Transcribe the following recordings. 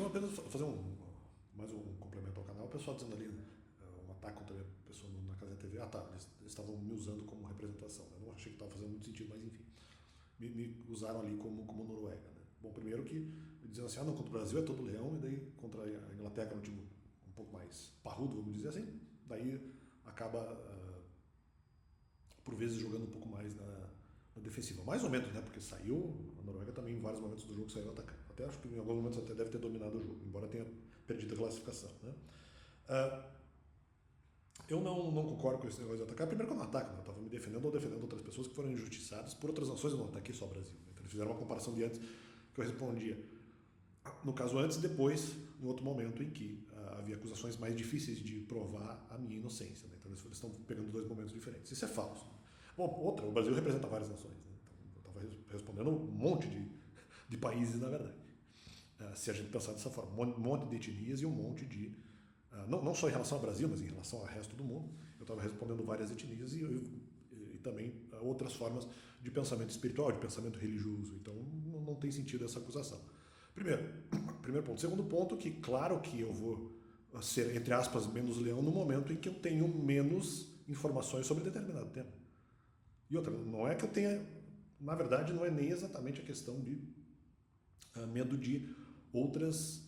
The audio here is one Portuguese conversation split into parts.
quero apenas fazer mais um complemento ao canal. O pessoal dizendo ali um ataque contra a pessoa na Casa TV. Ah, tá, eles estavam me usando como representação. Eu não achei que estava fazendo muito sentido, mas enfim. Me usaram ali como Noruega. Né? Bom, primeiro que dizendo assim, não, contra o Brasil é todo leão, e daí contra a Inglaterra é um time um pouco mais parrudo, vamos dizer assim. Daí acaba, por vezes, jogando um pouco mais na defensiva. Mais ou menos, né? Porque saiu, a Noruega também em vários momentos do jogo saiu atacando. Até acho que em alguns momentos até deve ter dominado o jogo, embora tenha perdido a classificação. Né? Eu não concordo com esse negócio de atacar. Primeiro que eu não ataco, né? Eu estava me defendendo ou defendendo outras pessoas que foram injustiçadas por outras nações. Eu não ataquei só o Brasil. Então eles fizeram uma comparação de antes que eu respondia. No caso antes e depois, em outro momento em que havia acusações mais difíceis de provar a minha inocência. Né? Então eles estão pegando dois momentos diferentes. Isso é falso. Bom, outra, o Brasil representa várias nações. Né? Então, eu estava respondendo um monte de países, na verdade. Se a gente pensar dessa forma, um monte de etnias e um monte de... não só em relação ao Brasil, mas em relação ao resto do mundo. Eu estava respondendo várias etnias e também outras formas de pensamento espiritual, de pensamento religioso. Então não tem sentido essa acusação. Primeiro ponto. Segundo ponto, que claro que eu vou ser, entre aspas, menos leão no momento em que eu tenho menos informações sobre determinado tema. E outra, não é que eu tenha... Na verdade, não é nem exatamente a questão de medo de outras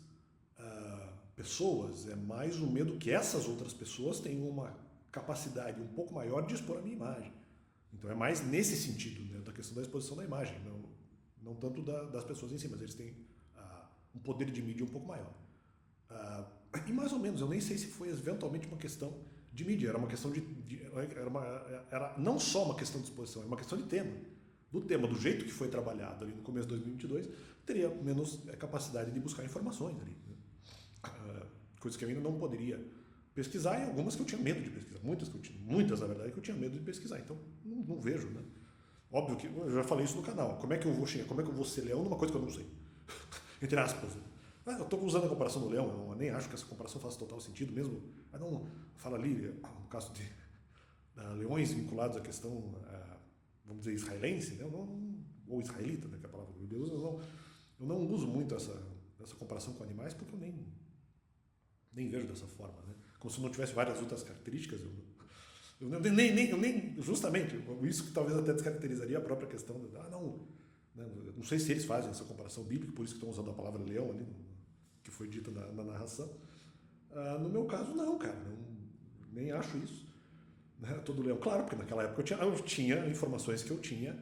pessoas, é mais o medo que essas outras pessoas tenham uma capacidade um pouco maior de expor a minha imagem. Então é mais nesse sentido, né, da questão da exposição da imagem, não tanto das pessoas em si, mas eles têm um poder de mídia um pouco maior. E mais ou menos, eu nem sei se foi eventualmente uma questão de mídia, era uma questão era não só uma questão de exposição, era uma questão de tema. Do tema, do jeito que foi trabalhado ali no começo de 2022, teria menos capacidade de buscar informações ali. Né? Coisas que eu ainda não poderia pesquisar e algumas que eu tinha medo de pesquisar. Muitas, na verdade, que eu tinha medo de pesquisar. Então, não vejo, né? Óbvio que eu já falei isso no canal. Como é que eu vou ser leão numa coisa que eu não sei? Entre aspas. Né? Eu estou usando a comparação do leão, eu nem acho que essa comparação faça total sentido mesmo. Mas não fala ali, no caso de leões vinculados à questão, vamos dizer, israelense, né? Ou israelita, né, que é a palavra que Deus usa. Eu não uso muito essa comparação com animais porque eu nem vejo dessa forma. Né? Como se não tivesse várias outras características. Eu nem justamente, isso que talvez até descaracterizaria a própria questão. Não sei se eles fazem essa comparação bíblica, por isso que estão usando a palavra leão ali, que foi dita na narração. No meu caso, não, cara. Nem acho isso. Né? Todo leão. Claro, porque naquela época eu tinha informações que eu tinha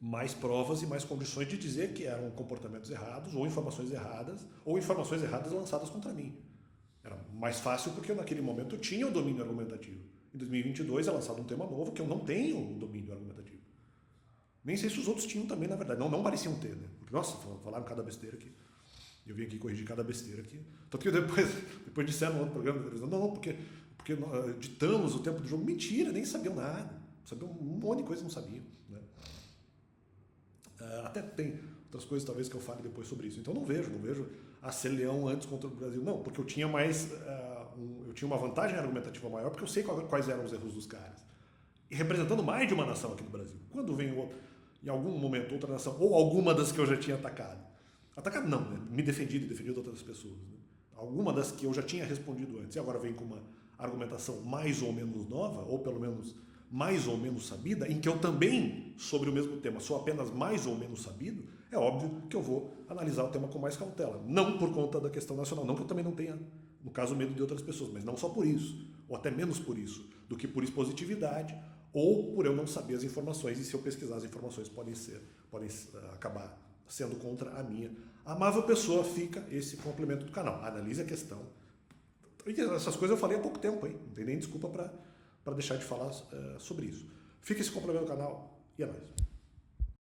mais provas e mais condições de dizer que eram comportamentos errados, ou informações erradas lançadas contra mim. Era mais fácil porque eu, naquele momento, eu tinha o domínio argumentativo. Em 2022 é lançado um tema novo que eu não tenho o domínio argumentativo. Nem sei se os outros tinham também, na verdade. Não pareciam ter, né? Porque, nossa, falaram cada besteira aqui. Eu vim aqui corrigir cada besteira aqui. Tanto que depois disseram no outro programa da televisão, porque ditamos o tempo do jogo. Mentira, nem sabiam nada. Sabiam um monte de coisa, não sabiam. Né? Até tem outras coisas talvez que eu fale depois sobre isso. Então não vejo ser leão antes contra o Brasil. Não, porque eu tinha eu tinha uma vantagem argumentativa maior, porque eu sei quais eram os erros dos caras. E representando mais de uma nação aqui no Brasil. Quando vem em algum momento outra nação, ou alguma das que eu já tinha atacado não, né? Me defendido e defendido outras pessoas. Né? Alguma das que eu já tinha respondido antes e agora vem com uma argumentação mais ou menos nova, ou pelo menos mais ou menos sabida, em que eu também, sobre o mesmo tema, sou apenas mais ou menos sabido, é óbvio que eu vou analisar o tema com mais cautela. Não por conta da questão nacional, não que eu também não tenha, no caso, medo de outras pessoas, mas não só por isso, ou até menos por isso, do que por expositividade, ou por eu não saber as informações, e se eu pesquisar as informações podem acabar sendo contra a minha amável pessoa. Fica esse complemento do canal. Analise a questão. E essas coisas eu falei há pouco tempo, hein? Não tem nem desculpa para deixar de falar sobre isso. Fica esse complemento do canal e é nóis.